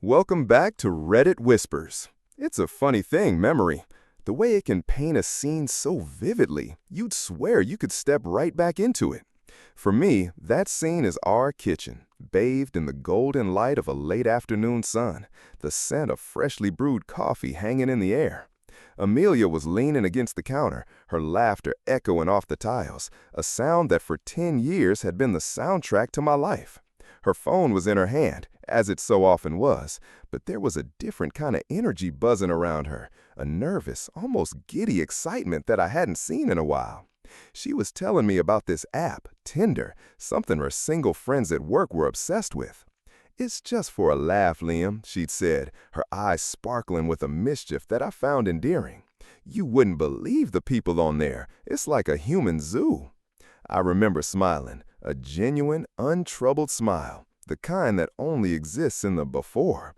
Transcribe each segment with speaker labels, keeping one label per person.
Speaker 1: Welcome back to Reddit Whispers. It's a funny thing, memory. The way it can paint a scene so vividly, you'd swear you could step right back into it. For me, that scene is our kitchen, bathed in the golden light of a late afternoon sun, the scent of freshly brewed coffee hanging in the air. Amelia was leaning against the counter, her laughter echoing off the tiles, a sound that for 10 years had been the soundtrack to my life. Her phone was in her hand, as it so often was, but there was a different kind of energy buzzing around her, a nervous, almost giddy excitement that I hadn't seen in a while. She was telling me about this app, Tinder, something her single friends at work were obsessed with. "It's just for a laugh, Liam," she'd said, her eyes sparkling with a mischief that I found endearing. "You wouldn't believe the people on there. It's like a human zoo." I remember smiling, a genuine, untroubled smile, the kind that only exists in the before.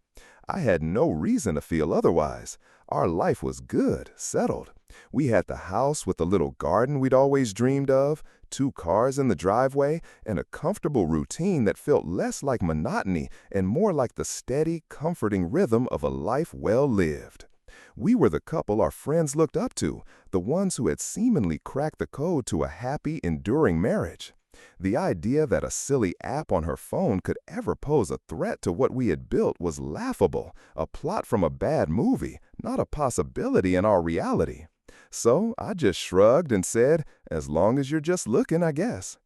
Speaker 1: I had no reason to feel otherwise. Our life was good, settled. We had the house with the little garden we'd always dreamed of, 2 cars in the driveway, and a comfortable routine that felt less like monotony and more like the steady, comforting rhythm of a life well lived. We were the couple our friends looked up to, the ones who had seemingly cracked the code to a happy, enduring marriage. The idea that a silly app on her phone could ever pose a threat to what we had built was laughable, a plot from a bad movie, not a possibility in our reality. So I just shrugged and said, "As long as you're just looking, I guess."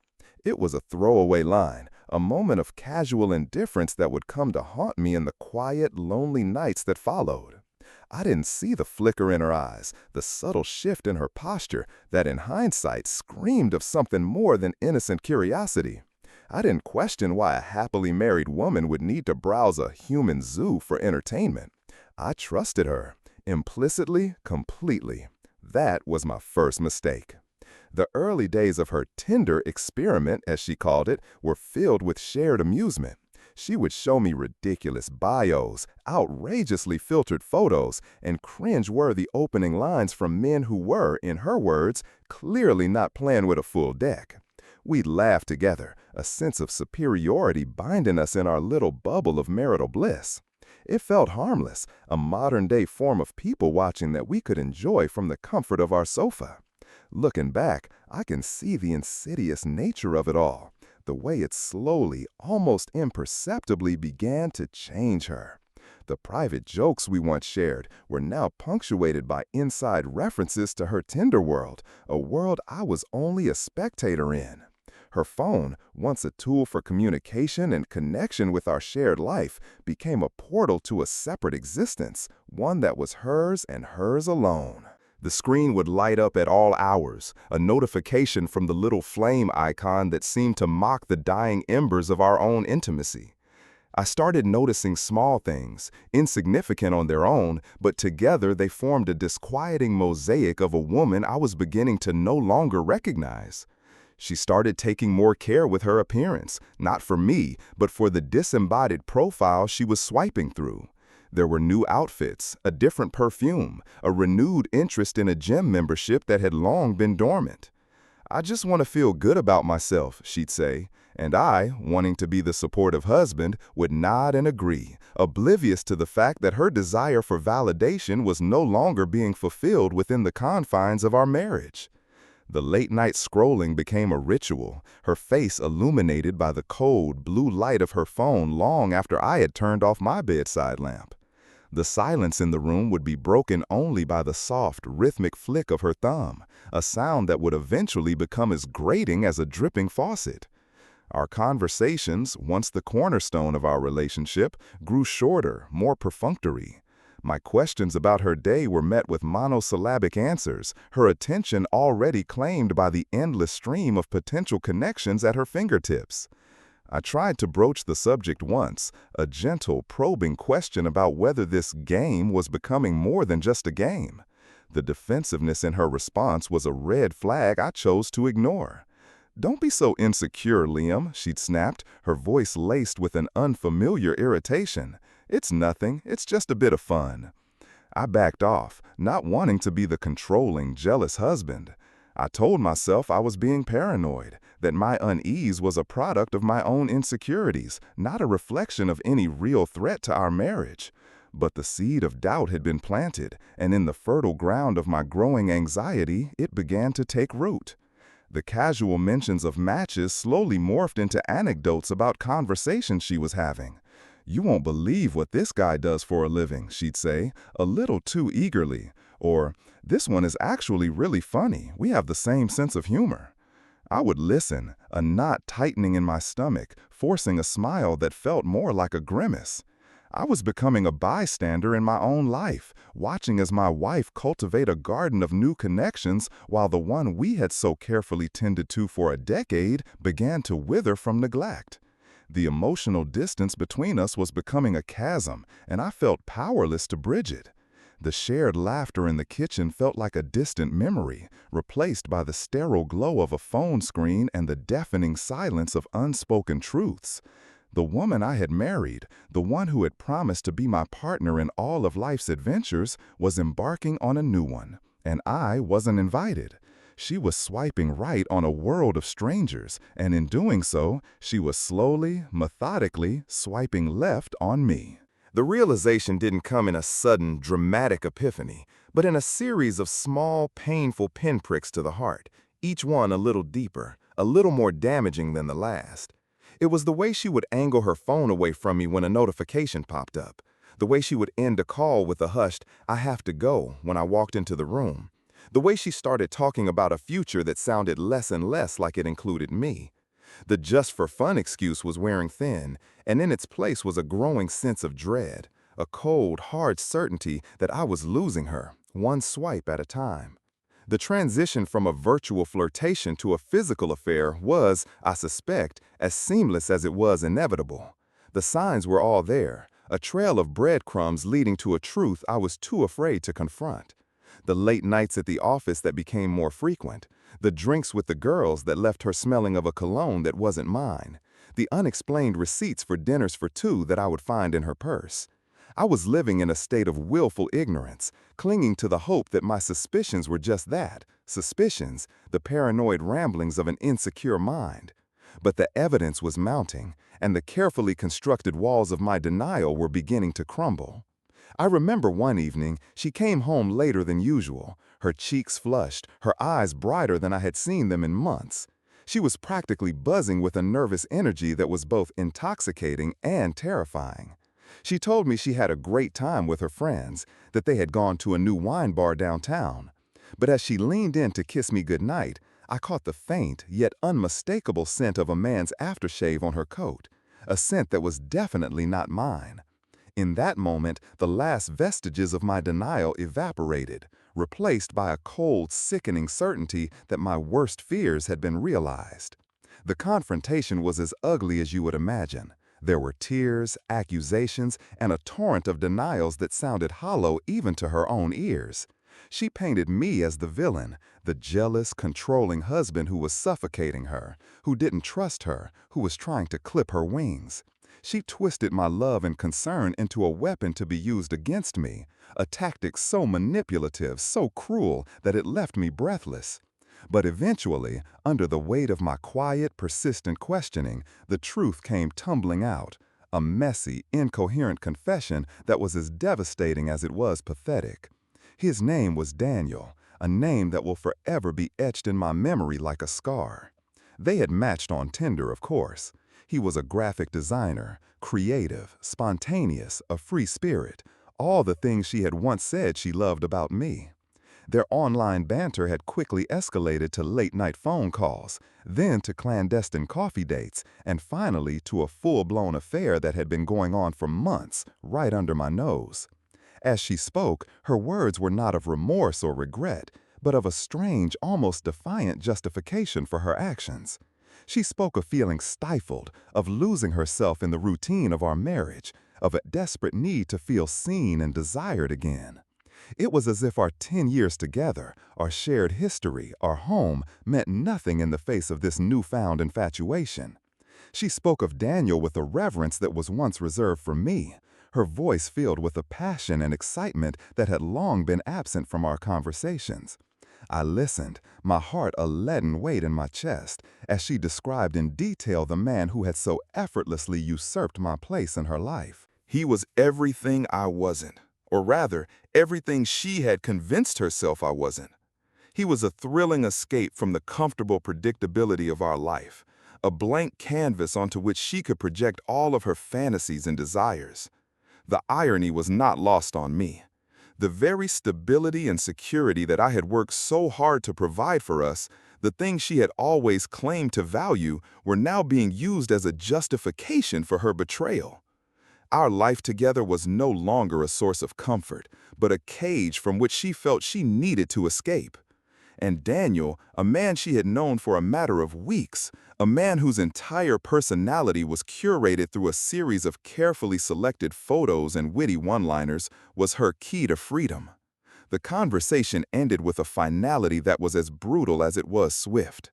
Speaker 1: It was a throwaway line, a moment of casual indifference that would come to haunt me in the quiet, lonely nights that followed. I didn't see the flicker in her eyes, the subtle shift in her posture that in hindsight screamed of something more than innocent curiosity. I didn't question why a happily married woman would need to browse a human zoo for entertainment. I trusted her, implicitly, completely. That was my first mistake. The early days of her Tinder experiment, as she called it, were filled with shared amusement. She would show me ridiculous bios, outrageously filtered photos, and cringe-worthy opening lines from men who were, in her words, clearly not playing with a full deck. We'd laugh together, a sense of superiority binding us in our little bubble of marital bliss. It felt harmless, a modern-day form of people-watching that we could enjoy from the comfort of our sofa. Looking back, I can see the insidious nature of it all, the way it slowly, almost imperceptibly began to change her. The private jokes we once shared were now punctuated by inside references to her Tinder world, a world I was only a spectator in. Her phone, once a tool for communication and connection with our shared life, became a portal to a separate existence, one that was hers and hers alone. The screen would light up at all hours, a notification from the little flame icon that seemed to mock the dying embers of our own intimacy. I started noticing small things, insignificant on their own, but together they formed a disquieting mosaic of a woman I was beginning to no longer recognize. She started taking more care with her appearance, not for me, but for the disembodied profile she was swiping through. There were new outfits, a different perfume, a renewed interest in a gym membership that had long been dormant. "I just want to feel good about myself," she'd say, and I, wanting to be the supportive husband, would nod and agree, oblivious to the fact that her desire for validation was no longer being fulfilled within the confines of our marriage. The late-night scrolling became a ritual, her face illuminated by the cold, blue light of her phone long after I had turned off my bedside lamp. The silence in the room would be broken only by the soft, rhythmic flick of her thumb, a sound that would eventually become as grating as a dripping faucet. Our conversations, once the cornerstone of our relationship, grew shorter, more perfunctory. My questions about her day were met with monosyllabic answers, her attention already claimed by the endless stream of potential connections at her fingertips. I tried to broach the subject once, a gentle, probing question about whether this game was becoming more than just a game. The defensiveness in her response was a red flag I chose to ignore. "Don't be so insecure, Liam," she'd snapped, her voice laced with an unfamiliar irritation. "It's nothing, it's just a bit of fun." I backed off, not wanting to be the controlling, jealous husband. I told myself I was being paranoid, that my unease was a product of my own insecurities, not a reflection of any real threat to our marriage. But the seed of doubt had been planted, and in the fertile ground of my growing anxiety, it began to take root. The casual mentions of matches slowly morphed into anecdotes about conversations she was having. "You won't believe what this guy does for a living," she'd say, a little too eagerly. Or, "This one is actually really funny. We have the same sense of humor." I would listen, a knot tightening in my stomach, forcing a smile that felt more like a grimace. I was becoming a bystander in my own life, watching as my wife cultivate a garden of new connections while the one we had so carefully tended to for a decade began to wither from neglect. The emotional distance between us was becoming a chasm, and I felt powerless to bridge it. The shared laughter in the kitchen felt like a distant memory, replaced by the sterile glow of a phone screen and the deafening silence of unspoken truths. The woman I had married, the one who had promised to be my partner in all of life's adventures, was embarking on a new one, and I wasn't invited. She was swiping right on a world of strangers, and in doing so, she was slowly, methodically swiping left on me. The realization didn't come in a sudden, dramatic epiphany, but in a series of small, painful pinpricks to the heart, each one a little deeper, a little more damaging than the last. It was the way she would angle her phone away from me when a notification popped up, the way she would end a call with a hushed, "I have to go," when I walked into the room, the way she started talking about a future that sounded less and less like it included me. The just-for-fun excuse was wearing thin, and in its place was a growing sense of dread, a cold, hard certainty that I was losing her, one swipe at a time. The transition from a virtual flirtation to a physical affair was, I suspect, as seamless as it was inevitable. The signs were all there, a trail of breadcrumbs leading to a truth I was too afraid to confront. The late nights at the office that became more frequent, the drinks with the girls that left her smelling of a cologne that wasn't mine, the unexplained receipts for dinners for two that I would find in her purse. I was living in a state of willful ignorance, clinging to the hope that my suspicions were just that, suspicions, the paranoid ramblings of an insecure mind. But the evidence was mounting, and the carefully constructed walls of my denial were beginning to crumble. I remember one evening, she came home later than usual, her cheeks flushed, her eyes brighter than I had seen them in months. She was practically buzzing with a nervous energy that was both intoxicating and terrifying. She told me she had a great time with her friends, that they had gone to a new wine bar downtown. But as she leaned in to kiss me goodnight, I caught the faint yet unmistakable scent of a man's aftershave on her coat, a scent that was definitely not mine. In that moment, the last vestiges of my denial evaporated, replaced by a cold, sickening certainty that my worst fears had been realized. The confrontation was as ugly as you would imagine. There were tears, accusations, and a torrent of denials that sounded hollow even to her own ears. She painted me as the villain, the jealous, controlling husband who was suffocating her, who didn't trust her, who was trying to clip her wings. She twisted my love and concern into a weapon to be used against me, a tactic so manipulative, so cruel, that it left me breathless. But eventually, under the weight of my quiet, persistent questioning, the truth came tumbling out, a messy, incoherent confession that was as devastating as it was pathetic. His name was Daniel, a name that will forever be etched in my memory like a scar. They had matched on Tinder, of course. He was a graphic designer, creative, spontaneous, a free spirit, all the things she had once said she loved about me. Their online banter had quickly escalated to late-night phone calls, then to clandestine coffee dates, and finally to a full-blown affair that had been going on for months, right under my nose. As she spoke, her words were not of remorse or regret, but of a strange, almost defiant justification for her actions. She spoke of feeling stifled, of losing herself in the routine of our marriage, of a desperate need to feel seen and desired again. It was as if our 10 years together, our shared history, our home, meant nothing in the face of this newfound infatuation. She spoke of Daniel with a reverence that was once reserved for me, her voice filled with a passion and excitement that had long been absent from our conversations.
Speaker 2: I listened, my heart a leaden weight in my chest, as she described in detail the man who had so effortlessly usurped my place in her life.
Speaker 1: He was everything I wasn't, or rather, everything she had convinced herself I wasn't. He was a thrilling escape from the comfortable predictability of our life, a blank canvas onto which she could project all of her fantasies and desires. The irony was not lost on me. The very stability and security that I had worked so hard to provide for us, the things she had always claimed to value, were now being used as a justification for her betrayal. Our life together was no longer a source of comfort, but a cage from which she felt she needed to escape. And Daniel, a man she had known for a matter of weeks, a man whose entire personality was curated through a series of carefully selected photos and witty one-liners, was her key to freedom. The conversation ended with a finality that was as brutal as it was swift.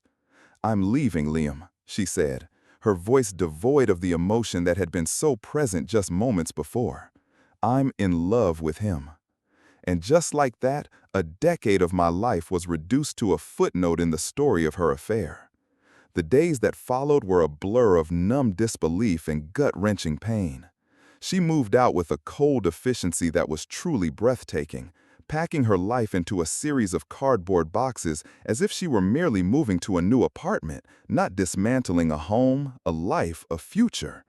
Speaker 1: "I'm leaving, Liam," she said, her voice devoid of the emotion that had been so present just moments before. "I'm in love with him." And just like that, a decade of my life was reduced to a footnote in the story of her affair. The days that followed were a blur of numb disbelief and gut-wrenching pain. She moved out with a cold efficiency that was truly breathtaking, packing her life into a series of cardboard boxes as if she were merely moving to a new apartment, not dismantling a home, a life, a future.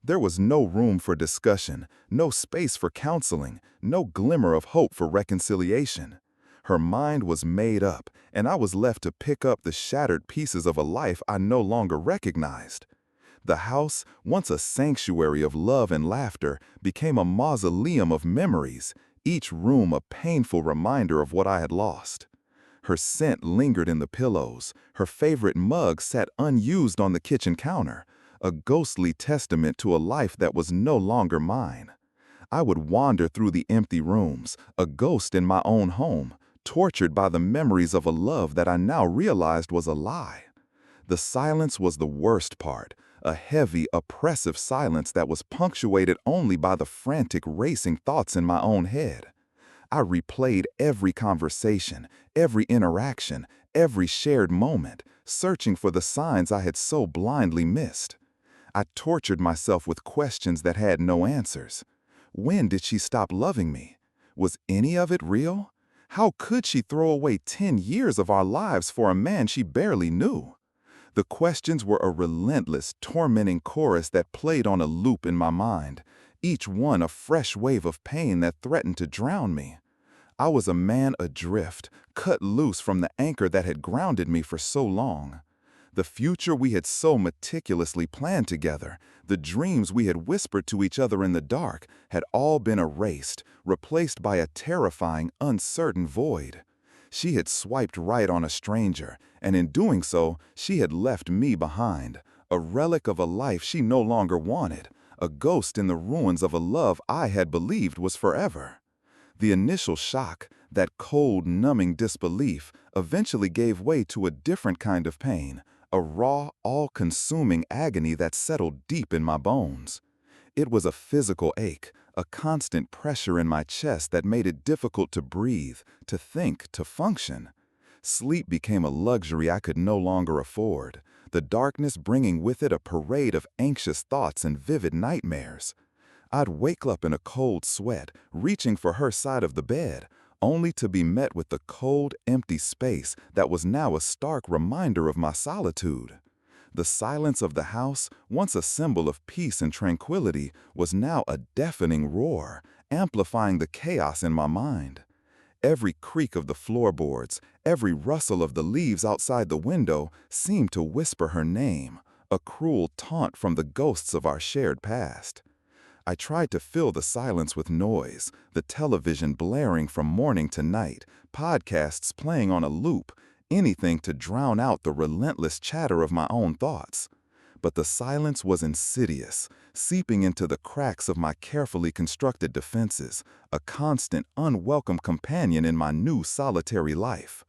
Speaker 1: There was no room for discussion, no space for counseling, no glimmer of hope for reconciliation. Her mind was made up, and I was left to pick up the shattered pieces of a life I no longer recognized. The house, once a sanctuary of love and laughter, became a mausoleum of memories, each room a painful reminder of what I had lost. Her scent lingered in the pillows, her favorite mug sat unused on the kitchen counter, a ghostly testament to a life that was no longer mine. I would wander through the empty rooms, a ghost in my own home, tortured by the memories of a love that I now realized was a lie. The silence was the worst part, a heavy, oppressive silence that was punctuated only by the frantic, racing thoughts in my own head. I replayed every conversation, every interaction, every shared moment, searching for the signs I had so blindly missed. I tortured myself with questions that had no answers. When did she stop loving me? Was any of it real? How could she throw away 10 years of our lives for a man she barely knew? The questions were a relentless, tormenting chorus that played on a loop in my mind, each one a fresh wave of pain that threatened to drown me. I was a man adrift, cut loose from the anchor that had grounded me for so long. The future we had so meticulously planned together, the dreams we had whispered to each other in the dark, had all been erased, replaced by a terrifying, uncertain void. She had swiped right on a stranger, and in doing so, she had left me behind, a relic of a life she no longer wanted, a ghost in the ruins of a love I had believed was forever. The initial shock, that cold, numbing disbelief, eventually gave way to a different kind of pain, a raw, all-consuming agony that settled deep in my bones. It was a physical ache, a constant pressure in my chest that made it difficult to breathe, to think, to function. Sleep became a luxury I could no longer afford, the darkness bringing with it a parade of anxious thoughts and vivid nightmares. I'd wake up in a cold sweat, reaching for her side of the bed, only to be met with the cold, empty space that was now a stark reminder of my solitude. The silence of the house, once a symbol of peace and tranquility, was now a deafening roar, amplifying the chaos in my mind. Every creak of the floorboards, every rustle of the leaves outside the window seemed to whisper her name, a cruel taunt from the ghosts of our shared past. I tried to fill the silence with noise, the television blaring from morning to night, podcasts playing on a loop, anything to drown out the relentless chatter of my own thoughts. But the silence was insidious, seeping into the cracks of my carefully constructed defenses, a constant, unwelcome companion in my new solitary life.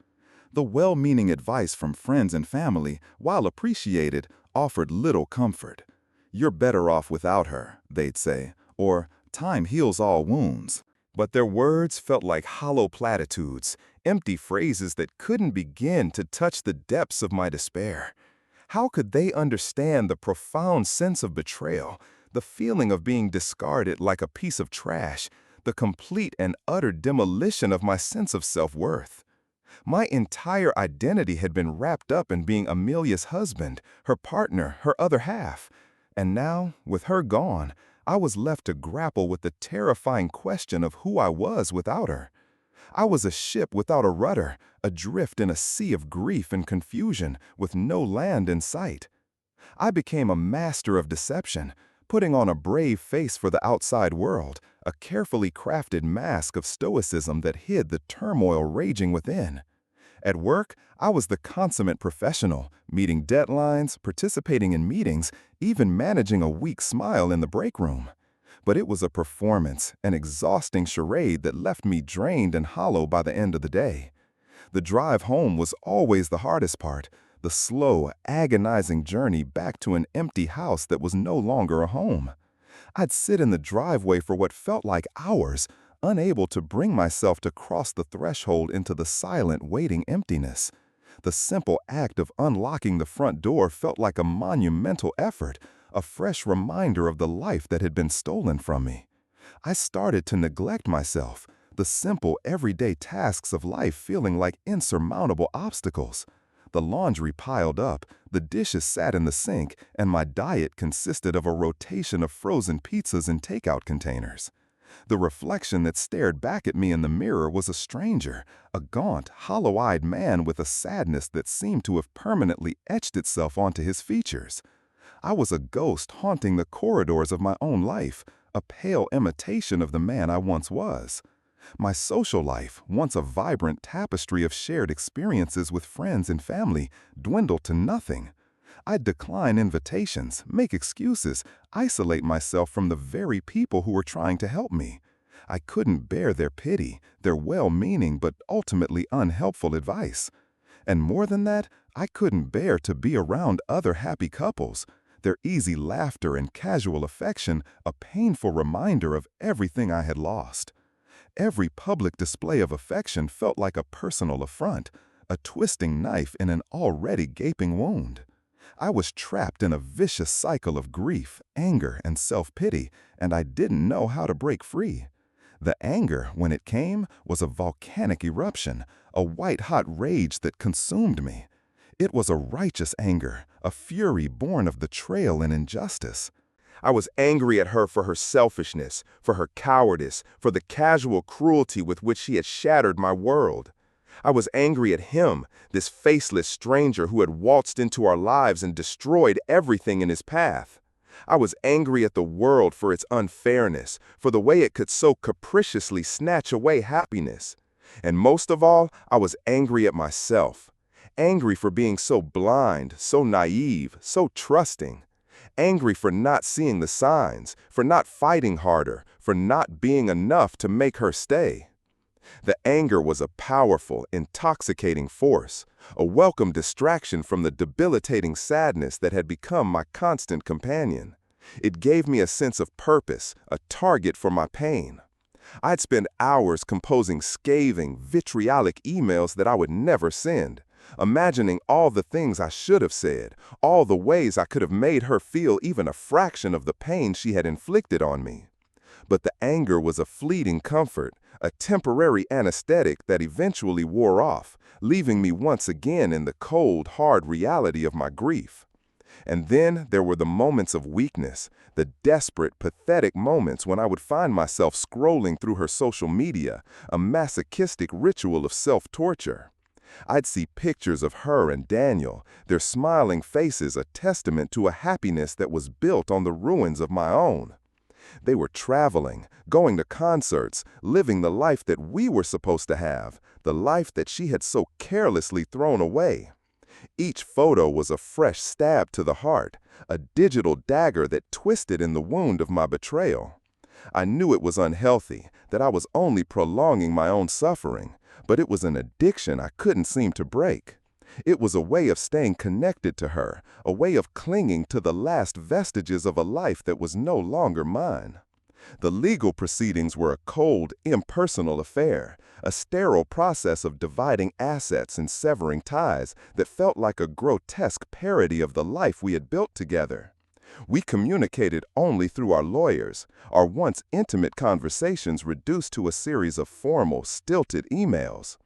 Speaker 1: The well-meaning advice from friends and family, while appreciated, offered little comfort. "You're better off without her," they'd say, or "time heals all wounds." But their words felt like hollow platitudes, empty phrases that couldn't begin to touch the depths of my despair. How could they understand the profound sense of betrayal, the feeling of being discarded like a piece of trash, the complete and utter demolition of my sense of self-worth? My entire identity had been wrapped up in being Amelia's husband, her partner, her other half. And now, with her gone, I was left to grapple with the terrifying question of who I was without her. I was a ship without a rudder, adrift in a sea of grief and confusion, with no land in sight. I became a master of deception, putting on a brave face for the outside world, a carefully crafted mask of stoicism that hid the turmoil raging within. At work, I was the consummate professional, meeting deadlines, participating in meetings, even managing a weak smile in the break room. But it was a performance, an exhausting charade that left me drained and hollow by the end of the day. The drive home was always the hardest part, the slow, agonizing journey back to an empty house that was no longer a home. I'd sit in the driveway for what felt like hours, unable to bring myself to cross the threshold into the silent, waiting emptiness. The simple act of unlocking the front door felt like a monumental effort, a fresh reminder of the life that had been stolen from me. I started to neglect myself, the simple, everyday tasks of life feeling like insurmountable obstacles. The laundry piled up, the dishes sat in the sink, and my diet consisted of a rotation of frozen pizzas in takeout containers. The reflection that stared back at me in the mirror was a stranger, a gaunt, hollow-eyed man with a sadness that seemed to have permanently etched itself onto his features. I was a ghost haunting the corridors of my own life, a pale imitation of the man I once was. My social life, once a vibrant tapestry of shared experiences with friends and family, dwindled to nothing. I'd decline invitations, make excuses, isolate myself from the very people who were trying to help me. I couldn't bear their pity, their well-meaning but ultimately unhelpful advice. And more than that, I couldn't bear to be around other happy couples, their easy laughter and casual affection a painful reminder of everything I had lost. Every public display of affection felt like a personal affront, a twisting knife in an already gaping wound. I was trapped in a vicious cycle of grief, anger, and self-pity, and I didn't know how to break free. The anger, when it came, was a volcanic eruption, a white-hot rage that consumed me. It was a righteous anger, a fury born of betrayal and injustice. I was angry at her for her selfishness, for her cowardice, for the casual cruelty with which she had shattered my world. I was angry at him, this faceless stranger who had waltzed into our lives and destroyed everything in his path. I was angry at the world for its unfairness, for the way it could so capriciously snatch away happiness. And most of all, I was angry at myself. Angry for being so blind, so naive, so trusting. Angry for not seeing the signs, for not fighting harder, for not being enough to make her stay. The anger was a powerful, intoxicating force, a welcome distraction from the debilitating sadness that had become my constant companion. It gave me a sense of purpose, a target for my pain. I'd spend hours composing scathing, vitriolic emails that I would never send, imagining all the things I should have said, all the ways I could have made her feel even a fraction of the pain she had inflicted on me. But the anger was a fleeting comfort, a temporary anesthetic that eventually wore off, leaving me once again in the cold, hard reality of my grief. And then there were the moments of weakness, the desperate, pathetic moments when I would find myself scrolling through her social media, a masochistic ritual of self-torture. I'd see pictures of her and Daniel, their smiling faces a testament to a happiness that was built on the ruins of my own. They were traveling, going to concerts, living the life that we were supposed to have, the life that she had so carelessly thrown away. Each photo was a fresh stab to the heart, a digital dagger that twisted in the wound of my betrayal. I knew it was unhealthy, that I was only prolonging my own suffering, but it was an addiction I couldn't seem to break. It was a way of staying connected to her, a way of clinging to the last vestiges of a life that was no longer mine.
Speaker 2: The legal proceedings were a cold, impersonal affair, a sterile process of dividing assets and severing ties that felt like a grotesque parody of the life we had built together. We communicated only through our lawyers, our once intimate conversations reduced to a series of formal, stilted emails.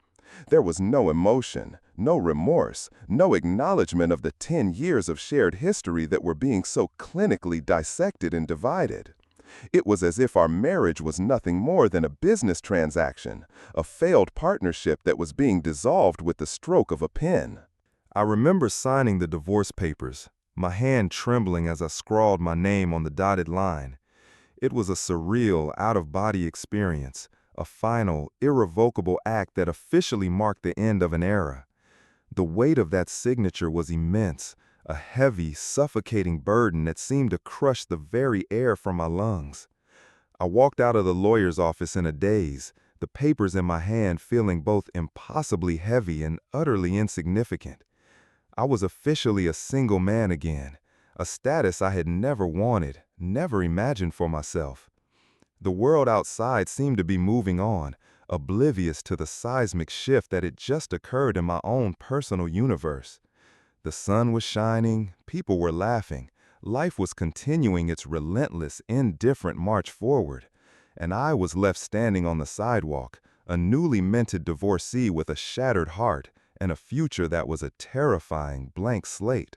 Speaker 2: There was no emotion, no remorse, no acknowledgement of the 10 years of shared history that were being so clinically dissected and divided. It was as if our marriage was nothing more than a business transaction, a failed partnership that was being dissolved with the stroke of a pen.
Speaker 1: I remember signing the divorce papers, my hand trembling as I scrawled my name on the dotted line. It was a surreal, out-of-body experience, a final, irrevocable act that officially marked the end of an era. The weight of that signature was immense, a heavy, suffocating burden that seemed to crush the very air from my lungs. I walked out of the lawyer's office in a daze, the papers in my hand feeling both impossibly heavy and utterly insignificant. I was officially a single man again, a status I had never wanted, never imagined for myself. The world outside seemed to be moving on, oblivious to the seismic shift that had just occurred in my own personal universe. The sun was shining, people were laughing, life was continuing its relentless, indifferent march forward, and I was left standing on the sidewalk, a newly minted divorcee with a shattered heart and a future that was a terrifying blank slate.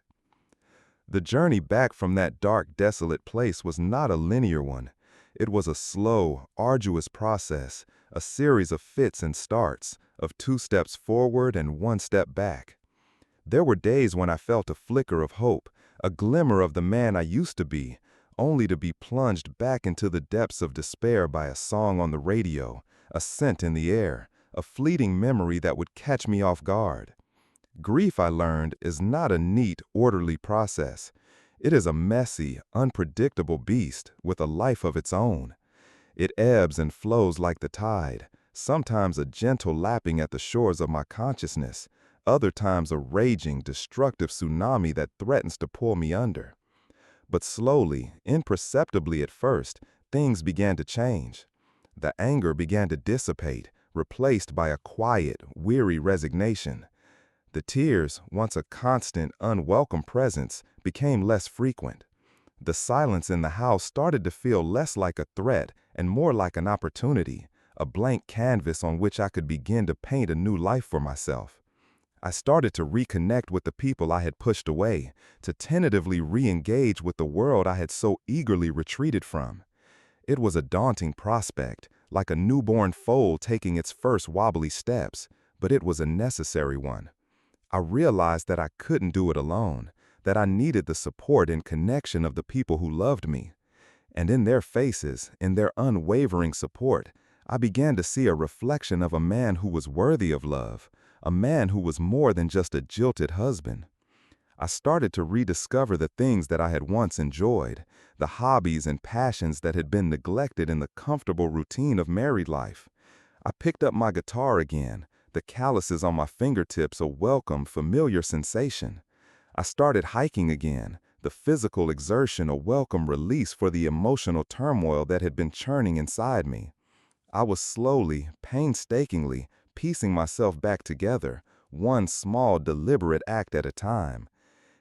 Speaker 1: The journey back from that dark, desolate place was not a linear one. It was a slow, arduous process, a series of fits and starts, of 2 steps forward and 1 step back. There were days when I felt a flicker of hope, a glimmer of the man I used to be, only to be plunged back into the depths of despair by a song on the radio, a scent in the air, a fleeting memory that would catch me off guard. Grief, I learned, is not a neat, orderly process. It is a messy, unpredictable beast with a life of its own. It ebbs and flows like the tide, sometimes a gentle lapping at the shores of my consciousness, other times a raging, destructive tsunami that threatens to pull me under. But slowly, imperceptibly at first, things began to change. The anger began to dissipate, replaced by a quiet, weary resignation. The tears, once a constant, unwelcome presence, became less frequent. The silence in the house started to feel less like a threat and more like an opportunity, a blank canvas on which I could begin to paint a new life for myself. I started to reconnect with the people I had pushed away, to tentatively re-engage with the world I had so eagerly retreated from. It was a daunting prospect, like a newborn foal taking its first wobbly steps, but it was a necessary one. I realized that I couldn't do it alone, that I needed the support and connection of the people who loved me. And in their faces, in their unwavering support, I began to see a reflection of a man who was worthy of love, a man who was more than just a jilted husband. I started to rediscover the things that I had once enjoyed, the hobbies and passions that had been neglected in the comfortable routine of married life. I picked up my guitar again, the calluses on my fingertips a welcome, familiar sensation. I started hiking again, the physical exertion a welcome release for the emotional turmoil that had been churning inside me. I was slowly, painstakingly, piecing myself back together, one small, deliberate act at a time.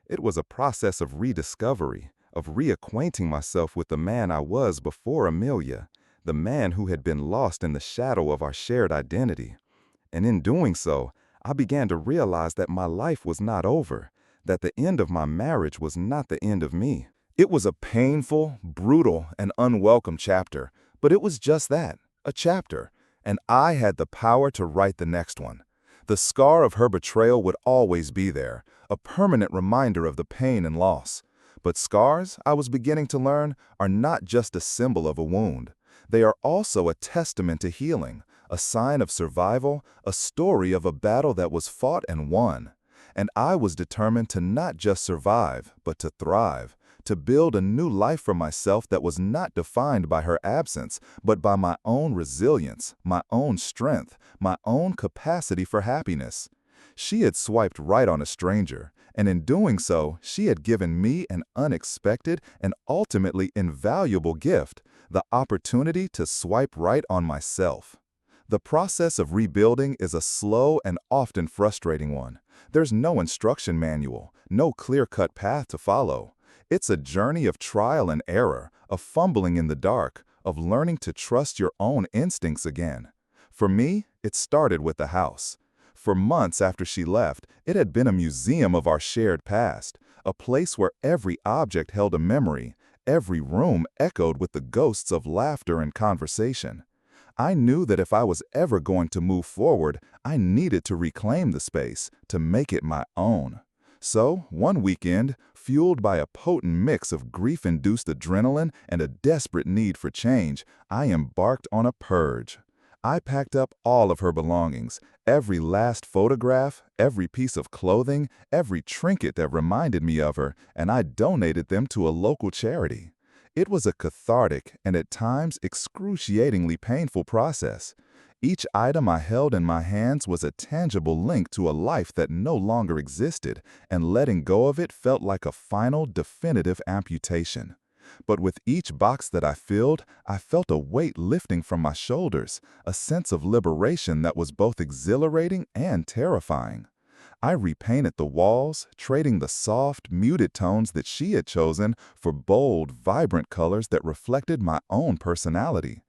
Speaker 1: It was a process of rediscovery, of reacquainting myself with the man I was before Amelia, the man who had been lost in the shadow of our shared identity. And in doing so, I began to realize that my life was not over, that the end of my marriage was not the end of me. It was a painful, brutal, and unwelcome chapter, but it was just that, a chapter, and I had the power to write the next one. The scar of her betrayal would always be there, a permanent reminder of the pain and loss. But scars, I was beginning to learn, are not just a symbol of a wound. They are also a testament to healing, a sign of survival, a story of a battle that was fought and won. And I was determined to not just survive, but to thrive, to build a new life for myself that was not defined by her absence, but by my own resilience, my own strength, my own capacity for happiness. She had swiped right on a stranger, and in doing so, she had given me an unexpected and ultimately invaluable gift,
Speaker 2: the opportunity to swipe right on myself. The process of rebuilding is a slow and often frustrating one. There's no instruction manual, no clear-cut path to follow. It's a journey of trial and error, of fumbling in the dark, of learning to trust your own instincts again. For me, it started with the house. For months after she left, it had been a museum of our shared past, a place where every object held a memory, every room echoed with the ghosts of laughter and conversation. I knew that if I was ever going to move forward, I needed to reclaim the space, to make it my own. So, one weekend, fueled by a potent mix of grief-induced adrenaline and a desperate need for change, I embarked on a purge. I packed up all of her belongings, every last photograph, every piece of clothing, every trinket that reminded me of her, and I donated them to a local charity. It was a cathartic and at times excruciatingly painful process. Each item I held in my hands was a tangible link to a life that no longer existed, and letting go of it felt like a final, definitive amputation. But with each box that I filled, I felt a weight lifting from my shoulders, a sense of liberation that was both exhilarating and terrifying. I repainted the walls, trading the soft, muted tones that she had chosen for bold, vibrant colors that reflected my own personality.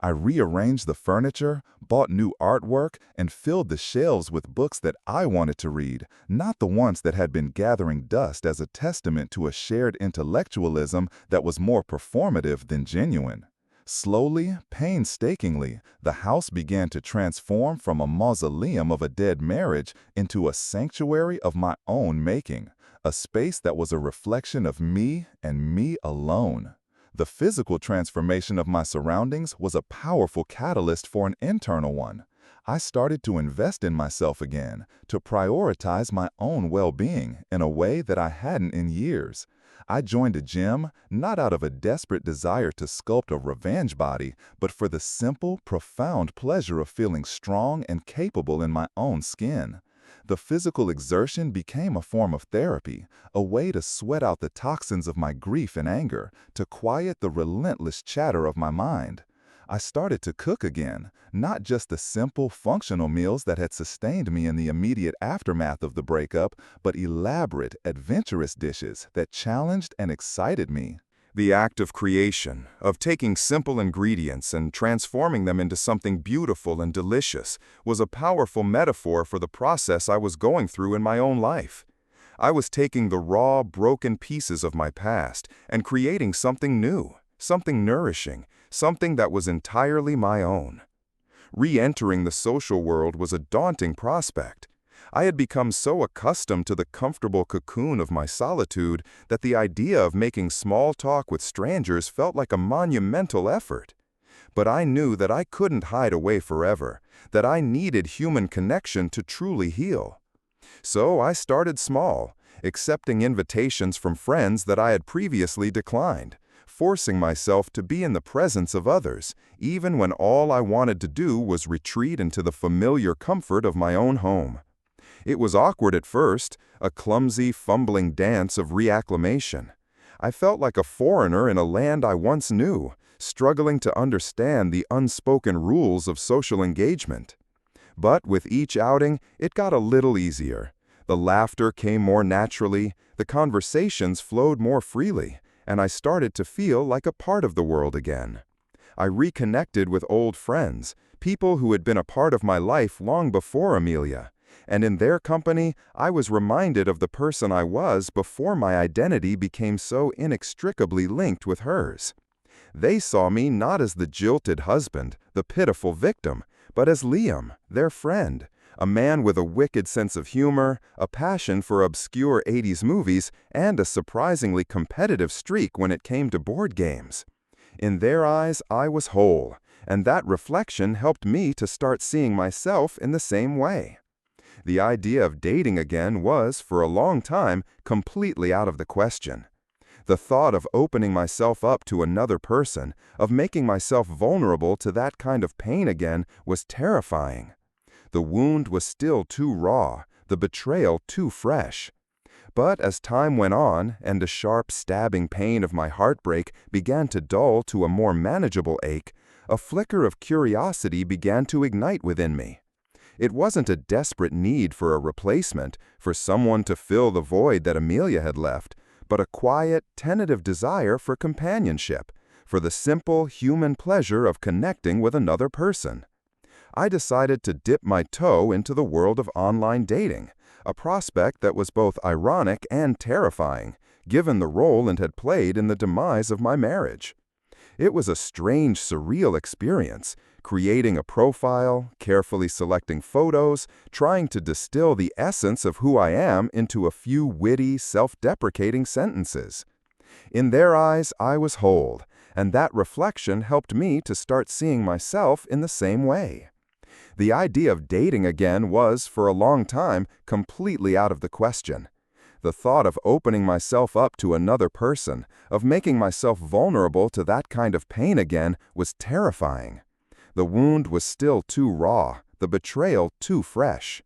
Speaker 2: I rearranged the furniture, bought new artwork, and filled the shelves with books that I wanted to read, not the ones that had been gathering dust as a testament to a shared intellectualism that was more performative than genuine. Slowly, painstakingly, the house began to transform from a mausoleum of a dead marriage into a sanctuary of my own making, a space that was a reflection of me and me alone. The physical transformation of my surroundings was a powerful catalyst for an internal one. I started to invest in myself again, to prioritize my own well-being in a way that I hadn't in years. I joined a gym, not out of a desperate desire to sculpt a revenge body, but for the simple, profound pleasure of feeling strong and capable in my own skin. The physical exertion became a form of therapy, a way to sweat out the toxins of my grief and anger, to quiet the relentless chatter of my mind. I started to cook again, not just the simple, functional meals that had sustained me in the immediate aftermath of the breakup, but elaborate, adventurous dishes that challenged and excited me.
Speaker 1: The act of creation, of taking simple ingredients and transforming them into something beautiful and delicious, was a powerful metaphor for the process I was going through in my own life. I was taking the raw, broken pieces of my past and creating something new, something nourishing, something that was entirely my own. Re-entering the social world was a daunting prospect. I had become so accustomed to the comfortable cocoon of my solitude that the idea of making small talk with strangers felt like a monumental effort. But I knew that I couldn't hide away forever, that I needed human connection to truly heal. So I started small, accepting invitations from friends that I had previously declined, forcing myself to be in the presence of others, even when all I wanted to do was retreat into the familiar comfort of my own home. It was awkward at first, a clumsy, fumbling dance of reacclimation. I felt like a foreigner in a land I once knew, struggling to understand the unspoken rules of social engagement. But with each outing, it got a little easier. The laughter came more naturally, the conversations flowed more freely, and I started to feel like a part of the world again. I reconnected with old friends, people who had been a part of my life long before Amelia. And in their company, I was reminded of the person I was before my identity became so inextricably linked with hers. They saw me not as the jilted husband, the pitiful victim, but as Liam, their friend, a man with a wicked sense of humor, a passion for obscure 80s movies, and a surprisingly competitive streak when it came to board games. In their eyes, I was whole, and that reflection helped me to start seeing myself in the same way. The idea of dating again was, for a long time, completely out of the question. The thought of opening myself up to another person, of making myself vulnerable to that kind of pain again, was terrifying. The wound was still too raw, the betrayal too fresh.
Speaker 2: But as time went on and the sharp stabbing pain of my heartbreak began to dull to a more manageable ache, a flicker of curiosity began to ignite within me. It wasn't a desperate need for a replacement, for someone to fill the void that Amelia had left, but a quiet, tentative desire for companionship, for the simple human pleasure of connecting with another person. I decided to dip my toe into the world of online dating, a prospect that was both ironic and terrifying, given the role it had played in the demise of my marriage. It was a strange, surreal experience, creating a profile, carefully selecting photos, trying to distill the essence of who I am into a few witty, self-deprecating sentences. In their eyes, I was whole, and that reflection helped me to start seeing myself in the same way. The idea of dating again was, for a long time, completely out of the question. The thought of opening myself up to another person, of making myself vulnerable to that kind of pain again, was terrifying. The wound was still too raw, the betrayal too fresh.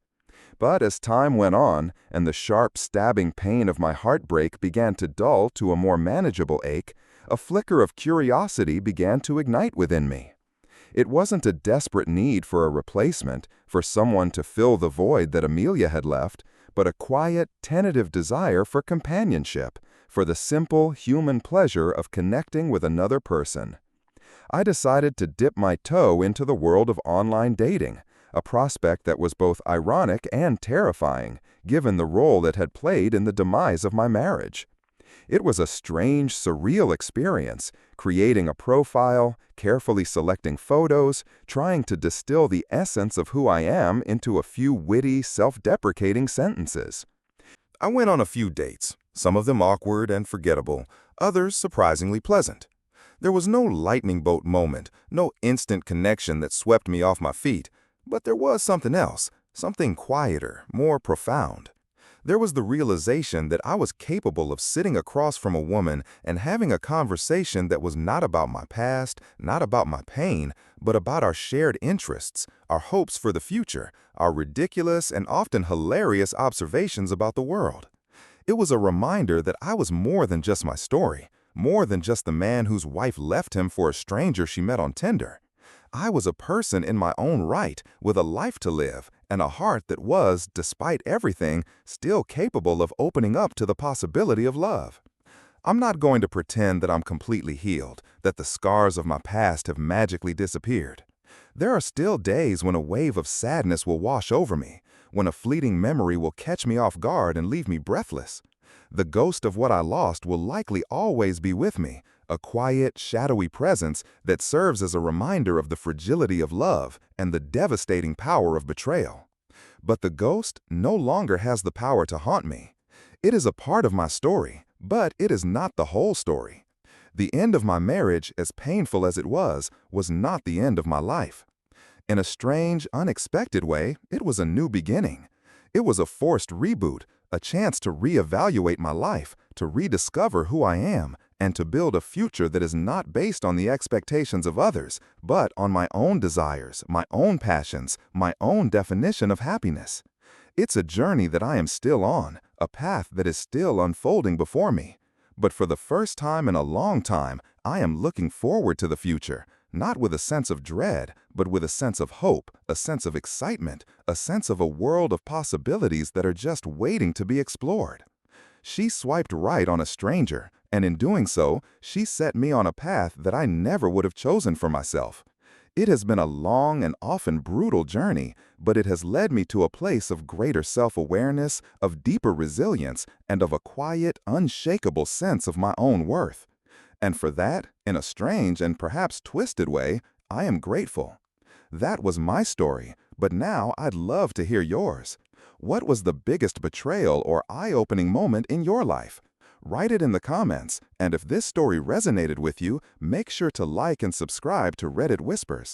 Speaker 2: But as time went on, and the sharp stabbing pain of my heartbreak began to dull to a more manageable ache, a flicker of curiosity began to ignite within me. It wasn't a desperate need for a replacement, for someone to fill the void that Amelia had left, but a quiet, tentative desire for companionship, for the simple human pleasure of connecting with another person. I decided to dip my toe into the world of online dating, a prospect that was both ironic and terrifying, given the role it had played in the demise of my marriage. It was a strange, surreal experience, creating a profile, carefully selecting photos, trying to distill the essence of who I am into a few witty, self-deprecating sentences.
Speaker 1: I went on a few dates, some of them awkward and forgettable, others surprisingly pleasant. There was no lightning bolt moment, no instant connection that swept me off my feet, but there was something else, something quieter, more profound. There was the realization that I was capable of sitting across from a woman and having a conversation that was not about my past, not about my pain, but about our shared interests, our hopes for the future, our ridiculous and often hilarious observations about the world. It was a reminder that I was more than just my story, more than just the man whose wife left him for a stranger she met on Tinder. I was a person in my own right, with a life to live, and a heart that was, despite everything, still capable of opening up to the possibility of love. I'm not going to pretend that I'm completely healed, that the scars of my past have magically disappeared. There are still days when a wave of sadness will wash over me, when a fleeting memory will catch me off guard and leave me breathless. The ghost of what I lost will likely always be with me, a quiet, shadowy presence that serves as a reminder of the fragility of love and the devastating power of betrayal. But the ghost no longer has the power to haunt me. It is a part of my story, but it is not the whole story. The end of my marriage, as painful as it was not the end of my life. In a strange, unexpected way, it was a new beginning. It was a forced reboot, a chance to reevaluate my life, to rediscover who I am, and to build a future that is not based on the expectations of others, but on my own desires, my own passions, my own definition of happiness. It's a journey that I am still on, a path that is still unfolding before me. But for the first time in a long time, I am looking forward to the future, not with a sense of dread, but with a sense of hope, a sense of excitement, a sense of a world of possibilities that are just waiting to be explored. She swiped right on a stranger, and in doing so, she set me on a path that I never would have chosen for myself. It has been a long and often brutal journey, but it has led me to a place of greater self-awareness, of deeper resilience, and of a quiet, unshakable sense of my own worth. And for that, in a strange and perhaps twisted way, I am grateful. That was my story, but now I'd love to hear yours. What was the biggest betrayal or eye-opening moment in your life? Write it in the comments, and if this story resonated with you, make sure to like and subscribe to Reddit Whispers.